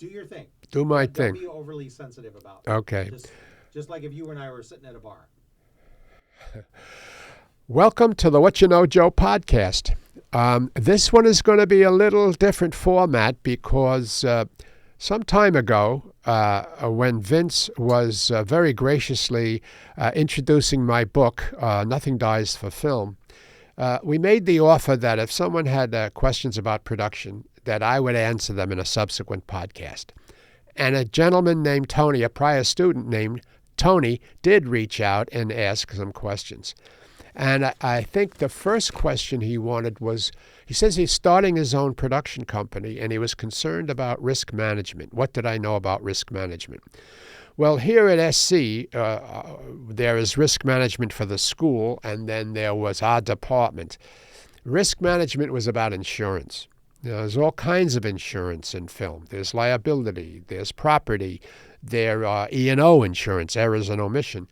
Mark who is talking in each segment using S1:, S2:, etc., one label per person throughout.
S1: do your thing.
S2: Do my
S1: Don't
S2: thing.
S1: be overly sensitive about it.
S2: Okay.
S1: Just like if you and I were sitting at a bar.
S2: Welcome to the What You Know Joe podcast. This one is going to be a little different format because some time ago, when Vince was very graciously introducing my book, Nothing Dies for Film, we made the offer that if someone had questions about production, that I would answer them in a subsequent podcast. And a gentleman named Tony, a prior student named Tony, did reach out and ask some questions. And I think the first question he wanted was, he says he's starting his own production company and he was concerned about risk management. What did I know about risk management? Well, here at SC, there is risk management for the school, and then there was our department. Risk management was about insurance. There's all kinds of insurance in film. There's liability, there's property, there are E&O insurance, errors and omission.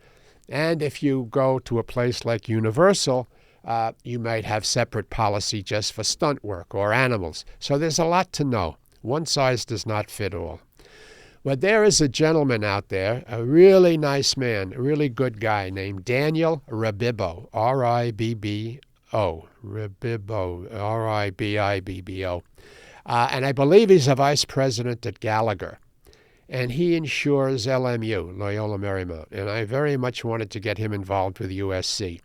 S2: And if you go to a place like Universal, you might have separate policy just for stunt work or animals. So there's a lot to know. One size does not fit all. But there is a gentleman out there, a really nice man, a really good guy named Daniel Rabibbo, R-I-B-B-O, Rabibbo, R-I-B-I-B-B-O. And I believe he's a vice president at Gallagher. And he insures LMU, Loyola Marymount. And I very much wanted to get him involved with USC.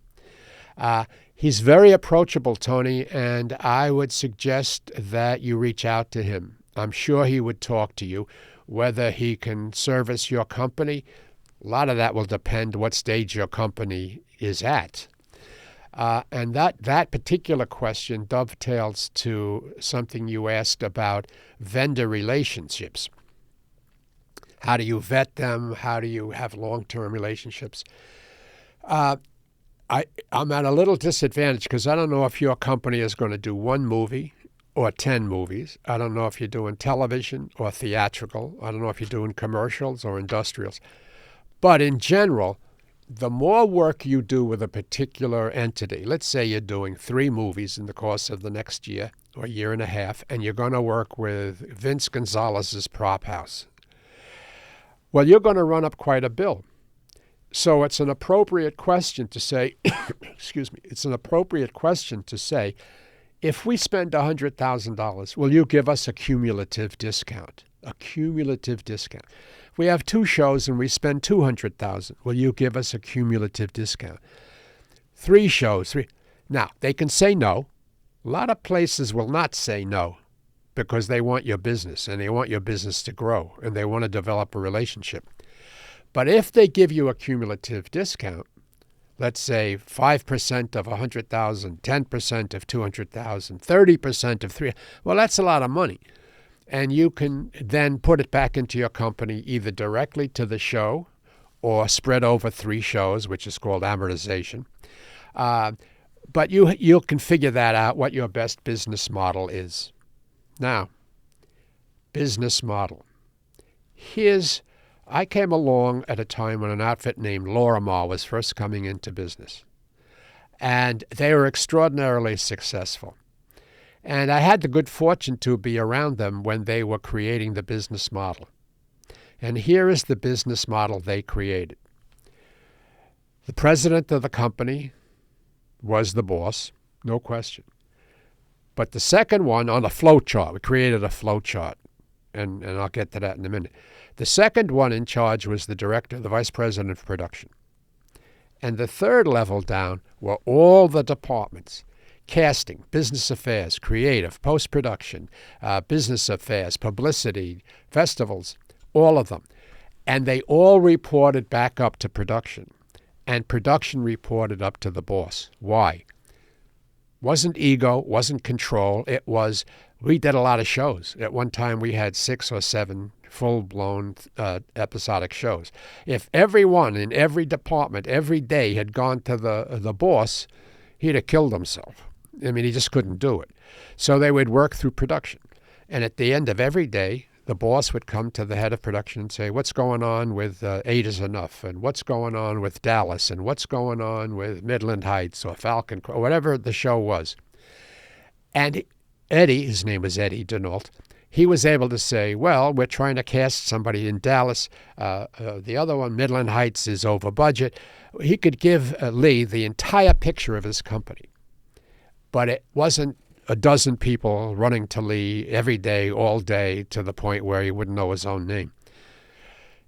S2: He's very approachable, Tony, and I would suggest that you reach out to him. I'm sure he would talk to you. Whether he can service your company, a lot of that will depend what stage your company is at. And that particular question dovetails to something you asked about vendor relationships. How do you vet them? How do you have long-term relationships? I'm at a little disadvantage because I don't know if your company is going to do one movie or 10 movies. I don't know if you're doing television or theatrical. I don't know if you're doing commercials or industrials. But in general, the more work you do with a particular entity, let's say you're doing 3 movies in the course of the next year or year and a half, and you're going to work with Vince Gonzalez's prop house. Well, you're going to run up quite a bill. So it's an appropriate question to say, it's an appropriate question to say, if we spend $100,000, will you give us a cumulative discount? A cumulative discount. If we have 2 shows and we spend $200,000, will you give us a cumulative discount? 3 shows. Now, they can say no. A lot of places will not say no because they want your business and they want your business to grow and they want to develop a relationship. But if they give you a cumulative discount, let's say 5% of 100,000, 10% of 200,000, 30% of 3, well, that's a lot of money. And you can then put it back into your company either directly to the show or spread over 3 shows, which is called amortization. But you can figure that out, what your best business model is. Now, business model. I came along at a time when an outfit named Lorimar was first coming into business. And they were extraordinarily successful. And I had the good fortune to be around them when they were creating the business model. And here is the business model they created. The president of the company was the boss, no question. But the second one on a flow chart, we created a flow chart, and I'll get to that in a minute. The second one in charge was the director, the vice president of production. And the third level down were all the departments: casting, business affairs, creative, post-production, business affairs, publicity, festivals, all of them. And they all reported back up to production. And production reported up to the boss. Why? Wasn't ego, wasn't control. It was, we did a lot of shows. At one time, we had 6 or 7 full-blown episodic shows. If everyone in every department, every day had gone to the boss, he'd have killed himself. I mean, he just couldn't do it. So they would work through production. And at the end of every day, the boss would come to the head of production and say, what's going on with 8 is Enough? And what's going on with Dallas? And what's going on with Midland Heights or Falcon, or whatever the show was. And Eddie, his name was Eddie Denault, he was able to say, well, we're trying to cast somebody in Dallas. The other one, Midland Heights, is over budget. He could give Lee the entire picture of his company. But it wasn't a dozen people running to Lee every day, all day, to the point where he wouldn't know his own name.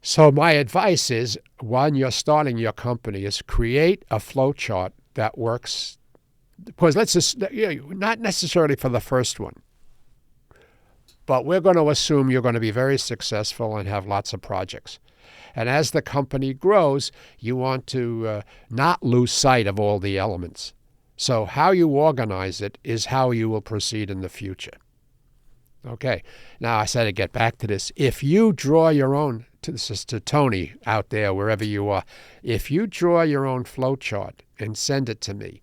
S2: So my advice is, when you're starting your company, is create a flow chart that works. Because let's just, not necessarily for the first one, but we're going to assume you're going to be very successful and have lots of projects. And as the company grows, you want to not lose sight of all the elements. So how you organize it is how you will proceed in the future. Okay, now I said to get back to this. If you draw your own, this is to Tony out there, wherever you are, if you draw your own flow chart and send it to me,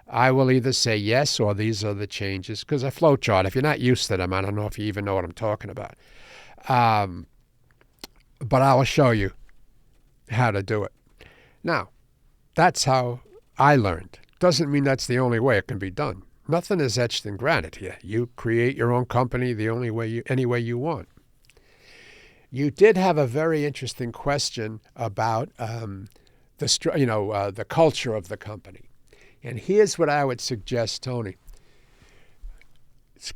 S2: I will either say yes or these are the changes. Because a flow chart, if you're not used to them, I don't know if you even know what I'm talking about. But I will show you how to do it. Now, that's how I learned. Doesn't mean that's the only way it can be done. Nothing is etched in granite here. You create your own company any way you want. You did have a very interesting question about the culture of the company. And here's what I would suggest, Tony.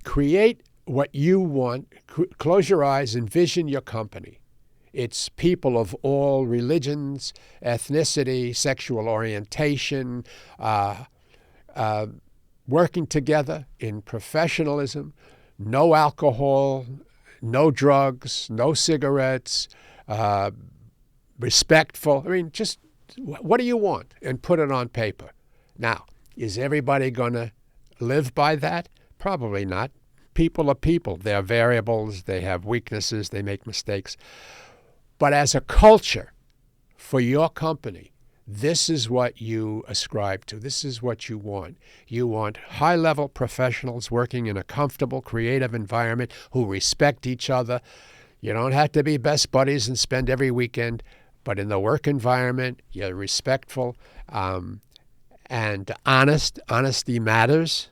S2: Create what you want. Close your eyes, envision your company. It's people of all religions, ethnicity, sexual orientation, working together in professionalism, no alcohol, no drugs, no cigarettes, respectful. I mean, just what do you want? And put it on paper. Now, is everybody going to live by that? Probably not. People are people. They're variables. They have weaknesses. They make mistakes. But as a culture for your company, this is what you ascribe to. This is what you want. You want high-level professionals working in a comfortable, creative environment who respect each other. You don't have to be best buddies and spend every weekend, but in the work environment, you're respectful and honest. Honesty matters.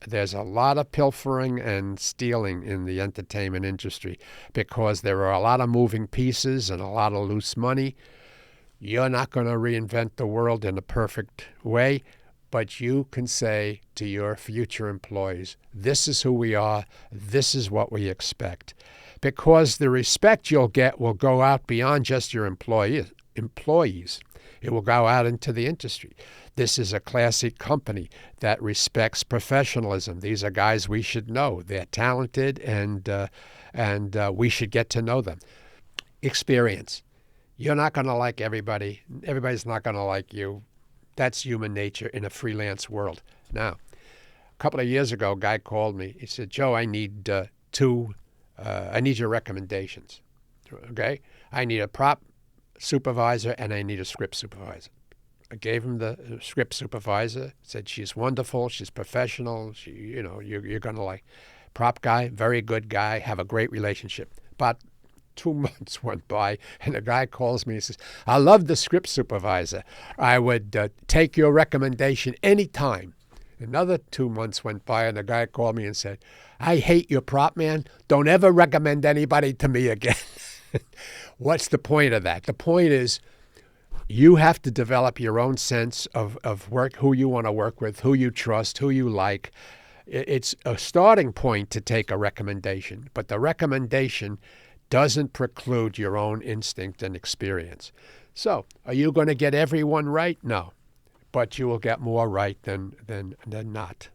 S2: There's a lot of pilfering and stealing in the entertainment industry because there are a lot of moving pieces and a lot of loose money. You're not going to reinvent the world in a perfect way, but you can say to your future employees, this is who we are, this is what we expect. Because the respect you'll get will go out beyond just your employees. It will go out into the industry. This is a classy company that respects professionalism. These are guys we should know. They're talented, and we should get to know them. Experience. You're not going to like everybody. Everybody's not going to like you. That's human nature in a freelance world. Now, a couple of years ago, a guy called me. He said, Joe, I need your recommendations. Okay? I need a prop supervisor and I need a script supervisor. I gave him the script supervisor, said she's wonderful, she's professional, you're going to like. Prop guy, very good guy, have a great relationship. About 2 months went by, and the guy calls me and says, I love the script supervisor. I would take your recommendation anytime. Another 2 months went by, and the guy called me and said, I hate your prop man. Don't ever recommend anybody to me again. What's the point of that? The point is, you have to develop your own sense of work, who you want to work with, who you trust, who you like. It's a starting point to take a recommendation, but the recommendation doesn't preclude your own instinct and experience. So, are you going to get everyone right? No, but you will get more right than not.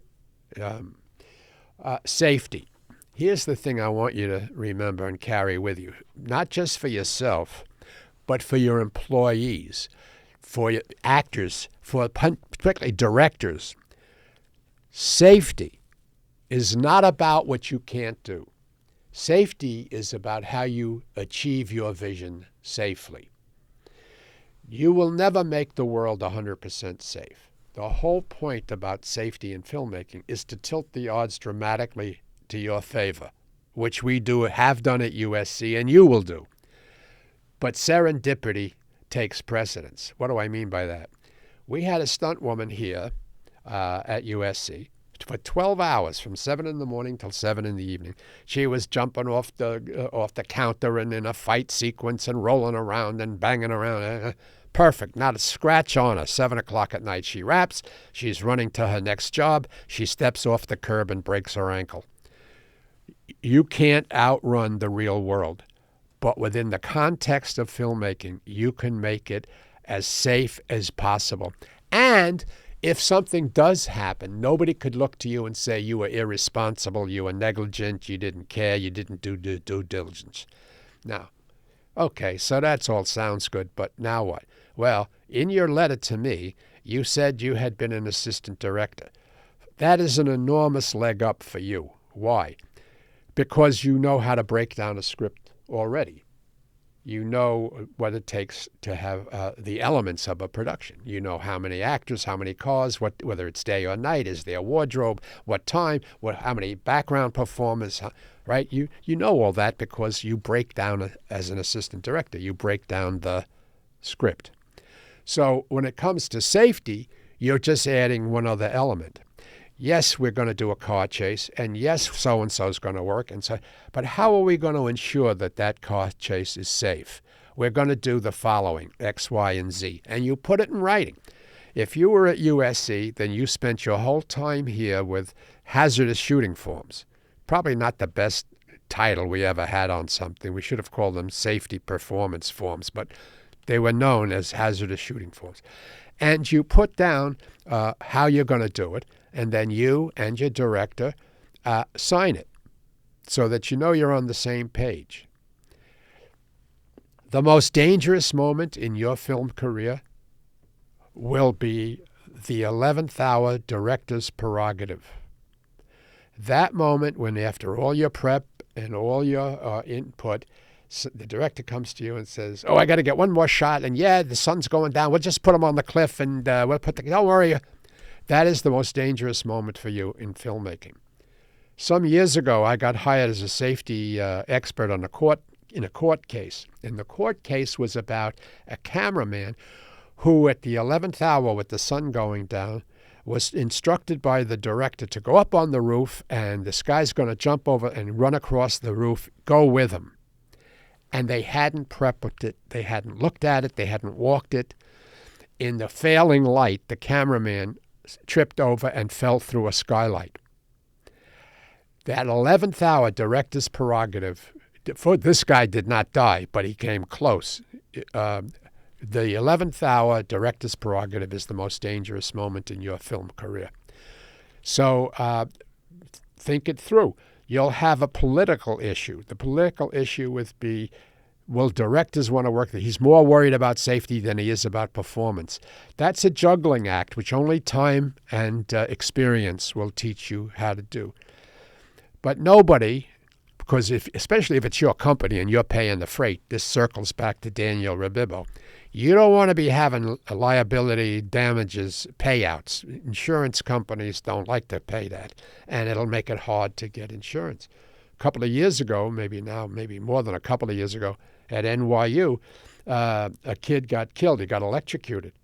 S2: Safety. Here's the thing I want you to remember and carry with you, not just for yourself, but for your employees, for your actors, for particularly directors. Safety is not about what you can't do. Safety is about how you achieve your vision safely. You will never make the world 100% safe. The whole point about safety in filmmaking is to tilt the odds dramatically to your favor, which we have done at USC, and you will do. But serendipity takes precedence. What do I mean by that? We had a stunt woman here at USC, for 12 hours, from 7 in the morning till 7 in the evening. She was jumping off the counter and in a fight sequence and rolling around and banging around. Perfect. Not a scratch on her. 7 o'clock at night, she wraps. She's running to her next job. She steps off the curb and breaks her ankle. You can't outrun the real world. But within the context of filmmaking, you can make it as safe as possible. And if something does happen, nobody could look to you and say you were irresponsible, you were negligent, you didn't care, you didn't do due diligence. Now, okay, so that's all sounds good, but now what? Well, in your letter to me, you said you had been an assistant director. That is an enormous leg up for you. Why? Because you know how to break down a script already. You know what it takes to have the elements of a production. You know how many actors, how many cars, whether it's day or night, is there wardrobe, what time, how many background performers, right? You know all that because you break down as an assistant director. You break down the script. So when it comes to safety, you're just adding one other element. Yes, we're going to do a car chase, and yes, so-and-so is going to work. But how are we going to ensure that that car chase is safe? We're going to do the following, X, Y, and Z. And you put it in writing. If you were at USC, then you spent your whole time here with hazardous shooting forms. Probably not the best title we ever had on something. We should have called them safety performance forms, but they were known as hazardous shooting forms. And you put down how you're going to do it, and then you and your director sign it so that you know you're on the same page. The most dangerous moment in your film career will be the 11th hour director's prerogative. That moment when, after all your prep and all your input, the director comes to you and says, "Oh, I got to get one more shot, and yeah, the sun's going down. We'll just put him on the cliff, and we'll put don't worry." That is the most dangerous moment for you in filmmaking. Some years ago, I got hired as a safety expert in a court case. And the court case was about a cameraman who, at the 11th hour with the sun going down, was instructed by the director to go up on the roof, and this guy's going to jump over and run across the roof. Go with him. And they hadn't prepped it. They hadn't looked at it. They hadn't walked it. In the failing light, the cameraman tripped over and fell through a skylight. That 11th hour director's prerogative, for this guy did not die, but he came close. The 11th hour director's prerogative is the most dangerous moment in your film career. So think it through. You'll have a political issue. The political issue would be, will directors want to work there? He's more worried about safety than he is about performance. That's a juggling act, which only time and experience will teach you how to do. But nobody, because especially if it's your company and you're paying the freight, this circles back to Daniel Rabibbo. You don't want to be having liability damages payouts. Insurance companies don't like to pay that, and it'll make it hard to get insurance. A couple of years ago, maybe more than a couple of years ago, at NYU, a kid got killed. He got electrocuted.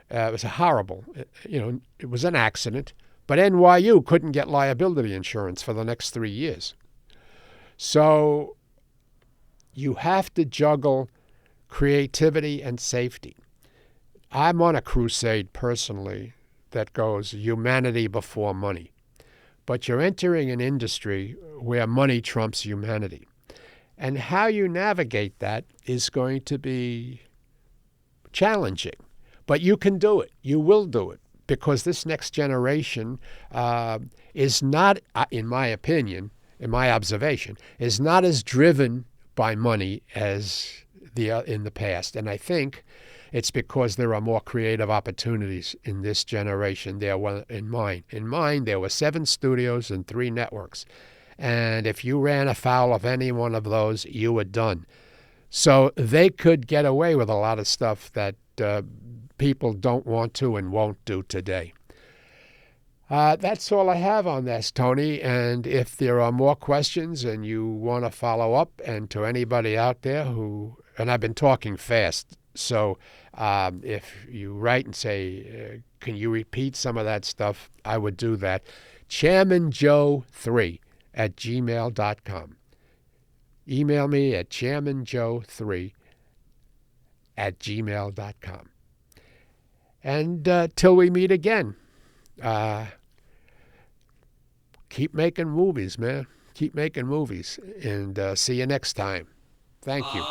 S2: It was horrible. It was an accident, but NYU couldn't get liability insurance for the next 3 years. So you have to juggle creativity and safety. I'm on a crusade personally that goes humanity before money. But you're entering an industry where money trumps humanity. And how you navigate that is going to be challenging. But you can do it. You will do it. Because this next generation is not, in my opinion, in my observation, is not as driven by money as in the past. And I think it's because there are more creative opportunities in this generation than in mine. In mine, there were 7 studios and 3 networks. And if you ran afoul of any one of those, you were done. So they could get away with a lot of stuff that people don't want to and won't do today. That's all I have on this, Tony. And if there are more questions and you want to follow up, and to anybody out there and I've been talking fast, so if you write and say, can you repeat some of that stuff, I would do that. chairmanjoe3@gmail.com. Email me at chairmanjoe3@gmail.com. And till we meet again, keep making movies, man. Keep making movies. And see you next time. Thank you.